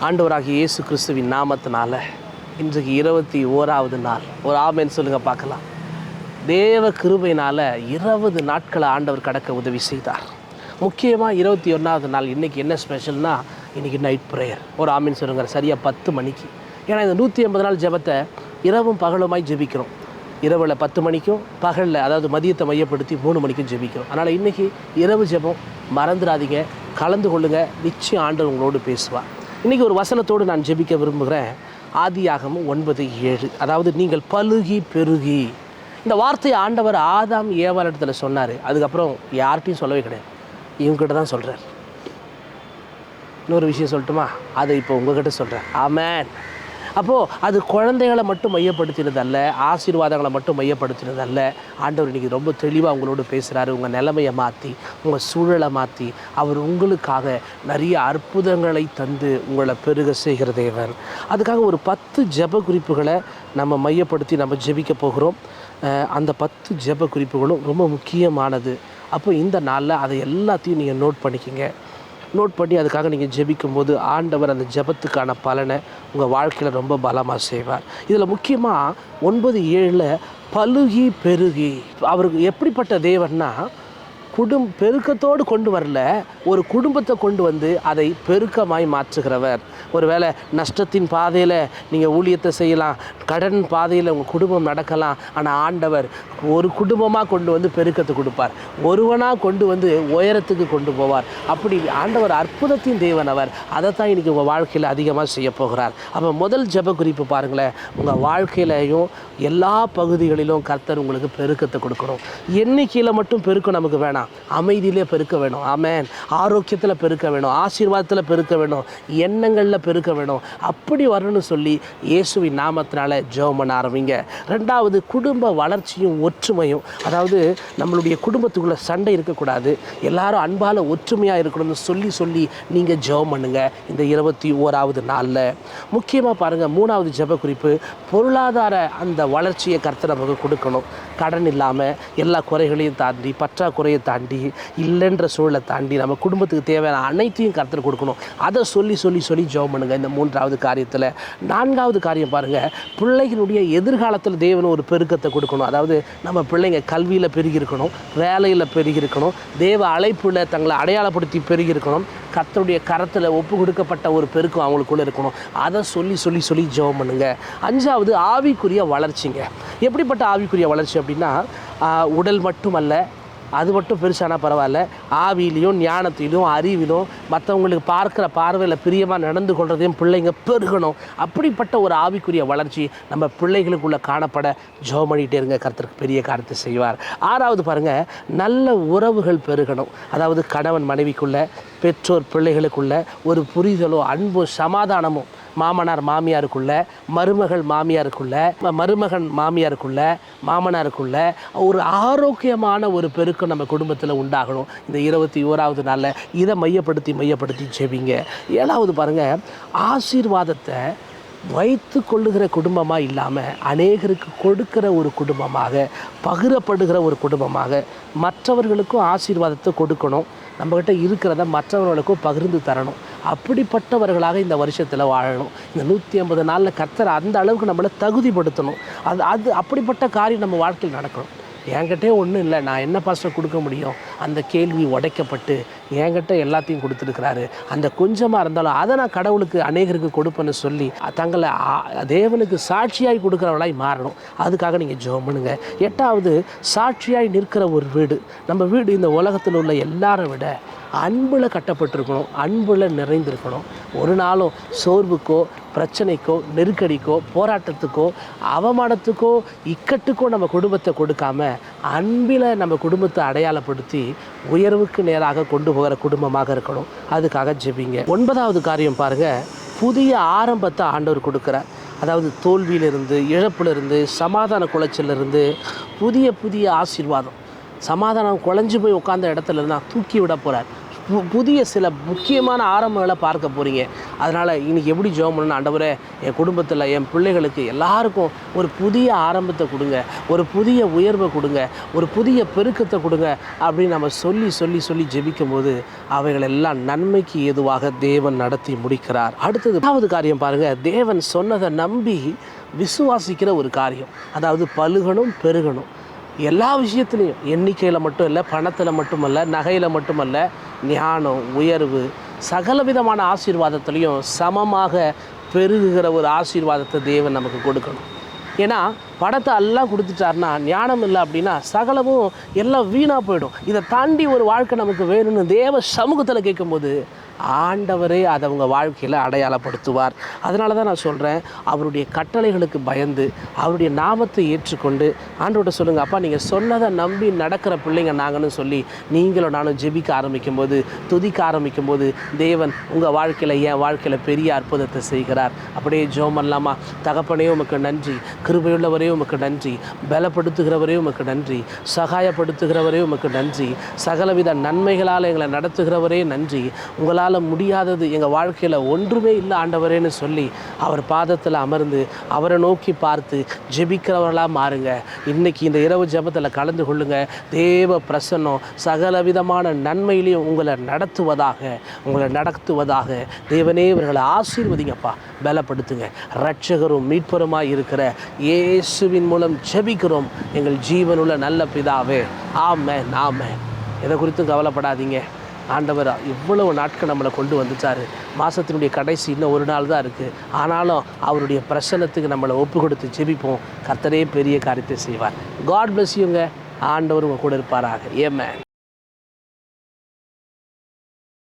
ஆண்டவராகிய இயேசு கிறிஸ்துவின் நாமத்தினால இன்றைக்கு 21வது நாள். ஒரு ஆமென் சொல்லுங்கள் பார்க்கலாம். தேவ கிருபையினால் 20 நாட்களை ஆண்டவர் கடக்க உதவி செய்தார். முக்கியமாக 21வது நாள் இன்றைக்கி என்ன ஸ்பெஷல்னா, இன்றைக்கி நைட் ப்ரேயர். ஒரு ஆமென் சொல்லுங்கள். சரியாக 10 மணிக்கு. ஏன்னா இந்த 180 நாள் ஜெபத்தை இரவும் பகலுமாய் ஜெபிக்கிறோம். இரவில் 10 மணிக்கும், பகலில் அதாவது மதியத்தை மையப்படுத்தி 3 மணிக்கும் ஜெபிக்கிறோம். அதனால் இன்றைக்கி இரவு ஜெபம் மறந்துடாதீங்க, கலந்து கொள்ளுங்கள். நிச்சயம் ஆண்டவர் உங்களோடு பேசுவார். இன்றைக்கி ஒரு வசனத்தோடு நான் ஜெபிக்க விரும்புகிறேன். ஆதியாகமம் 9:7. அதாவது நீங்கள் பலுகி பெருகி. இந்த வார்த்தையை ஆண்டவர் ஆதாம் ஏவாள் இடத்துல சொன்னார். அதுக்கப்புறம் யார்கிட்டையும் சொல்லவே கிடையாது, இவங்ககிட்ட தான் சொல்கிறார். இன்னொரு விஷயம் சொல்லட்டுமா? அதை இப்போ உங்ககிட்ட சொல்கிறேன். ஆமென். அப்போது அது குழந்தைகளை மட்டும் மையப்படுத்தினதல்ல, ஆசீர்வாதங்களை மட்டும் மையப்படுத்தினதல்ல. ஆண்டவர் இன்றைக்கி ரொம்ப தெளிவாக உங்களோடு பேசுகிறாரு. உங்கள் நிலைமையை மாற்றி, உங்கள் சூழலை மாற்றி, அவர் உங்களுக்காக நிறைய அற்புதங்களை தந்து உங்களை பெருக செய்கிற தேவன். அதுக்காக ஒரு 10 ஜெப குறிப்புகளை நம்ம மையப்படுத்தி நம்ம ஜெபிக்க போகிறோம். அந்த 10 ஜெப குறிப்புகளும் ரொம்ப முக்கியமானது. அப்போ இந்த நாளில் அதை எல்லாத்தையும் நீங்கள் நோட் பண்ணிக்கிங்க. நோட் பண்ணி அதுக்காக நீங்கள் ஜெபிக்கும்போது ஆண்டவர் அந்த ஜெபத்துக்கான பலனை உங்கள் வாழ்க்கையில் ரொம்ப பலமாக செய்வார். இதில் முக்கியமாக 9:7 பலுகி பெருகி. அவருக்கு எப்படிப்பட்ட தேவன்னா, பெருக்கத்தோடு கொண்டு வரல, ஒரு குடும்பத்தை கொண்டு வந்து அதை பெருக்கமாய் மாற்றுகிறவர். ஒருவேளை நஷ்டத்தின் பாதையில் நீங்கள் ஊழியத்தை செய்யலாம், கடன் பாதையில் உங்கள் குடும்பம் நடக்கலாம். ஆனால் ஆண்டவர் ஒரு குடும்பமாக கொண்டு வந்து பெருக்கத்தை கொடுப்பார், ஒருவனாக கொண்டு வந்து உயரத்துக்கு கொண்டு போவார். அப்படி ஆண்டவர் அற்புதத்தின் தேவன் அவர். அதைத்தான் இன்றைக்கி உங்கள் வாழ்க்கையில் அதிகமாக செய்ய போகிறார். அப்போ முதல் ஜெப குறிப்பு பாருங்களேன். உங்கள் வாழ்க்கையிலையும் எல்லா பகுதிகளிலும் கர்த்தர் உங்களுக்கு பெருக்கத்தை கொடுக்கணும். எண்ணிக்கையில் மட்டும் பெருக்கம் நமக்கு வேணாம், அமைதியிலே பெருக்க வேணும். ஆமென். ஆரோக்கியத்தில் பெருக்க வேணும், ஆசீர்வாதத்தில் பெருக்க வேணும், எண்ணங்களில் பெருக்க வேணும். அப்படி வரணும்னு சொல்லி இயேசுவின் நாமத்தினால ஜெபம் பண்ண ஆரம்பிங்க. 2வது, குடும்ப வளர்ச்சியும் ஒற்றுமையும். அதாவது நம்மளுடைய குடும்பத்துக்குள்ளே சண்டை இருக்கக்கூடாது, எல்லாரும் அன்பால் ஒற்றுமையாக இருக்கணும்னு சொல்லி நீங்கள் ஜெபம் பண்ணுங்க இந்த 21வது நாளில். முக்கியமாக பாருங்கள், 3வது ஜெப குறிப்பு, பொருளாதார அந்த வளர்ச்சியை கர்த்தர் நமக்கு கொடுக்கணும். கடன் இல்லாமல், எல்லா குறைகளையும் தாண்டி, பற்றாக்குறையை தாண்டி, இல்லைன்ற சூழலை தாண்டி நம்ம குடும்பத்துக்கு தேவையான அனைத்தையும் கர்த்தர் கொடுக்கணும். அதை சொல்லி ஜெபம் பண்ணுங்க இந்த 3வது காரியத்தில். 4வது காரியம் பாருங்கள், பிள்ளைகளுடைய எதிர்காலத்தில் தேவன் ஒரு பெருக்கத்தை கொடுக்கணும். அதாவது நம்ம பிள்ளைங்க கல்வியில் பெருகியிருக்கணும், வேலையில் பெருகியிருக்கணும், தேவ அழைப்பில் தங்களை அடையாளப்படுத்தி பெருகியிருக்கணும், கர்த்தருடைய கரத்தில் ஒப்பு கொடுக்கப்பட்ட ஒரு பெருக்கம் அவங்களுக்குள்ளே இருக்கணும். அதை சொல்லி ஜெபம் பண்ணுங்க. 5வது, ஆவிக்குரிய வளர்ச்சிங்க. எப்படிப்பட்ட ஆவிக்குரிய வளர்ச்சி அப்படின்னா, உடல் மட்டுமல்ல, அது மட்டும் பெருசானா பரவாயில்ல, ஆவியிலையும் ஞானத்திலும் அறிவிலும் மற்றவங்களுக்கு பார்க்குற பார்வையில் பிரியமாக நடந்து கொள்றதையும் பிள்ளைங்க பெருகணும். அப்படிப்பட்ட ஒரு ஆவிக்குரிய வளர்ச்சி நம்ம பிள்ளைகளுக்குள்ளே காணப்பட ஜெபம் பண்ணிகிட்டே இருங்க. கர்த்தருக்கு பெரிய காரியத்தை செய்வார். 6வது பாருங்கள், நல்ல உறவுகள் பெருகணும். அதாவது கணவன் மனைவிக்குள்ளே, பெற்றோர் பிள்ளைகளுக்குள்ள ஒரு புரிதலோ அன்போ சமாதானமும், மாமனார் மாமியாருக்குள்ள, மருமகள் மாமியாருக்குள்ள, மருமகன் மாமியாருக்குள்ள, மாமனாருக்குள்ள ஒரு ஆரோக்கியமான ஒரு பெருக்கம் நம்ம குடும்பத்தில் உண்டாகணும். இந்த 21வது நாளில் இதை மையப்படுத்தி ஜெபிங்க. 7வது பாருங்கள், ஆசீர்வாதத்தை வைத்து கொள்ளுகிற குடும்பமாக இல்லாமல் அநேகருக்கு கொடுக்கிற ஒரு குடும்பமாக, பகிரப்படுகிற ஒரு குடும்பமாக, மற்றவர்களுக்கும் ஆசீர்வாதத்தை கொடுக்கணும். நம்மக்கிட்ட இருக்கிறத மற்றவர்களுக்கும் பகிர்ந்து தரணும். அப்படிப்பட்டவர்களாக இந்த வருஷத்தில் வாழணும். இந்த 180 நாளில் கர்த்தர் அந்த அளவுக்கு நம்மளை தகுதிப்படுத்தணும். அது அப்படிப்பட்ட காரியம் நம்ம வாழ்க்கையில் நடக்கணும். என்கிட்டே ஒன்றும் இல்லை, நான் என்ன பாஸ்டர் கொடுக்க முடியும்? அந்த கேள்வி உடைக்கப்பட்டு என்கிட்ட எல்லாத்தையும் கொடுத்துருக்கிறாரு. அந்த கொஞ்சமாக இருந்தாலும் அதை நான் கடவுளுக்கு அநேகருக்கு கொடுப்பேன்னு சொல்லி தங்களை தேவனுக்கு சாட்சியாய் கொடுக்குறவளாய் மாறணும். அதுக்காக நீங்கள் ஜெபம் பண்ணுங்க. 8வது, சாட்சியாய் நிற்கிற ஒரு வீடு. நம்ம வீடு இந்த உலகத்தில் உள்ள எல்லாரை விட அன்பில் கட்டப்பட்டிருக்கணும், அன்பில் நிறைந்திருக்கணும். ஒரு நாளும் சோர்வுக்கோ, பிரச்சனைக்கோ, நெருக்கடிக்கோ, போராட்டத்துக்கோ, அவமானத்துக்கோ, இக்கட்டுக்கோ நம்ம குடும்பத்தை கொடுக்காம அன்பில் நம்ம குடும்பத்தை அடையாளப்படுத்தி உயர்வுக்கு நேராக கொண்டு போகிற குடும்பமாக இருக்கணும். அதுக்காக ஜெபிங்க. 9வது காரியம் பாருங்கள், புதிய ஆரம்பத்தை ஆண்டவர் கொடுக்குறார். அதாவது தோல்வியிலிருந்து, இழப்பிலிருந்து, சமாதான குலைச்சலிருந்து புதிய ஆசீர்வாதம். சமாதானம் குலைஞ்சு போய் உட்கார்ந்த இடத்துல இருந்தால் தூக்கி விட போகிறார். புதிய சில முக்கியமான ஆரம்பங்களை பார்க்க போகிறீங்க. அதனால் இன்றைக்கி எப்படி ஜெபம் பண்ணணும், ஆண்டவரே என் குடும்பத்தில் என் பிள்ளைகளுக்கு எல்லாருக்கும் ஒரு புதிய ஆரம்பத்தை கொடுங்க, ஒரு புதிய உயர்வை கொடுங்க, ஒரு புதிய பெருக்கத்தை கொடுங்க அப்படின்னு நம்ம சொல்லி சொல்லி சொல்லி ஜெபிக்கும் போது அவைகள் எல்லாம் நன்மைக்கு ஏதுவாக தேவன் நடத்தி முடிக்கிறார். அடுத்தது 2வது காரியம் பாருங்கள், தேவன் சொன்னதை நம்பி விசுவாசிக்கிற ஒரு காரியம். அதாவது பலுகணும் பெருகணும். எல்லா விஷயத்துலையும் எண்ணிக்கையில் மட்டும் இல்லை, பணத்தில் மட்டுமல்ல, நகையில் மட்டுமல்ல, ஞானம் உயர்வு சகலவிதமான ஆசீர்வாதத்துலேயும் சமமாக பெருகுகிற ஒரு ஆசீர்வாதத்தை தேவன் நமக்கு கொடுக்கணும். ஏன்னா பணத்தை எல்லாம் கொடுத்துட்டாருன்னா ஞானம் இல்லை அப்படின்னா சகலமும் எல்லாம் வீணாக போயிடும். இதை தாண்டி ஒரு வாழ்க்கை நமக்கு வேணும்னு தேவ சமூகத்தில் கேட்கும்போது ஆண்டவரே அதை அவங்க வாழ்க்கையில் அடையாளப்படுத்துவார். அதனால தான் நான் சொல்கிறேன், அவருடைய கட்டளைகளுக்கு பயந்து அவருடைய நாமத்தை ஏற்றுக்கொண்டு ஆண்டவர்கிட்ட சொல்லுங்கள், அப்பா நீங்கள் சொன்னதை நம்பி நடக்கிற பிள்ளைங்க நாங்கன்னு சொல்லி நீங்களும் நானும் ஜெபிக்க ஆரம்பிக்கும்போது, துதிக்க ஆரம்பிக்கும்போது தேவன் உங்கள் வாழ்க்கையில் என் வாழ்க்கையில் பெரிய அற்புதத்தை செய்கிறார். அப்படியே ஜெபம் பண்ணலாமா? தகப்பனே உமக்கு நன்றி, கிருபையுள்ளவரே உமக்கு நன்றி, பலப்படுத்துகிறவரே உமக்கு நன்றி, சகாயப்படுத்துகிறவரே உமக்கு நன்றி, சகலவித நன்மைகளால் எங்களை நடத்துகிறவரே நன்றி. உங்களால் முடியாதது எங்கள் வாழ்க்கையில் ஒன்றுமே இல்லை ஆண்டவரேன்னு சொல்லி அவர் பாதத்தில் அமர்ந்து அவரை நோக்கி பார்த்து ஜெபிக்கிறவர்களாக மாறுங்க. இன்றைக்கி இந்த இரவு ஜெபத்தில் கலந்து கொள்ளுங்க. தேவ பிரசன்னம் சகலவிதமான நன்மையிலையும் உங்களை நடத்துவதாக. தேவனே இவர்களை ஆசீர்வதிங்கப்பா, பலப்படுத்துங்க. இரட்சகரும் மீட்பருமாய் இருக்கிற இயேசுவின் மூலம் ஜெபிக்கிறோம் எங்கள் ஜீவனுள்ள நல்ல பிதாவே. ஆமென் ஆமென். எதை குறித்தும் கவலைப்படாதீங்க. ஆண்டவர் இவ்வளவு நாட்கள் நம்மளை கொண்டு வந்துட்டார். மாதத்தினுடைய கடைசி இன்னும் ஒரு நாள் தான் இருக்குது. ஆனாலும் அவருடைய பிரசன்னத்துக்கு நம்மளை ஒப்பு கொடுத்து ஜெபிப்போம். கர்த்தரே பெரிய காரியத்தை செய்வார். காட் பிளஸ் யூங்க. ஆண்டவர் உங்கள் கூட இருப்பாராக. ஆமென்.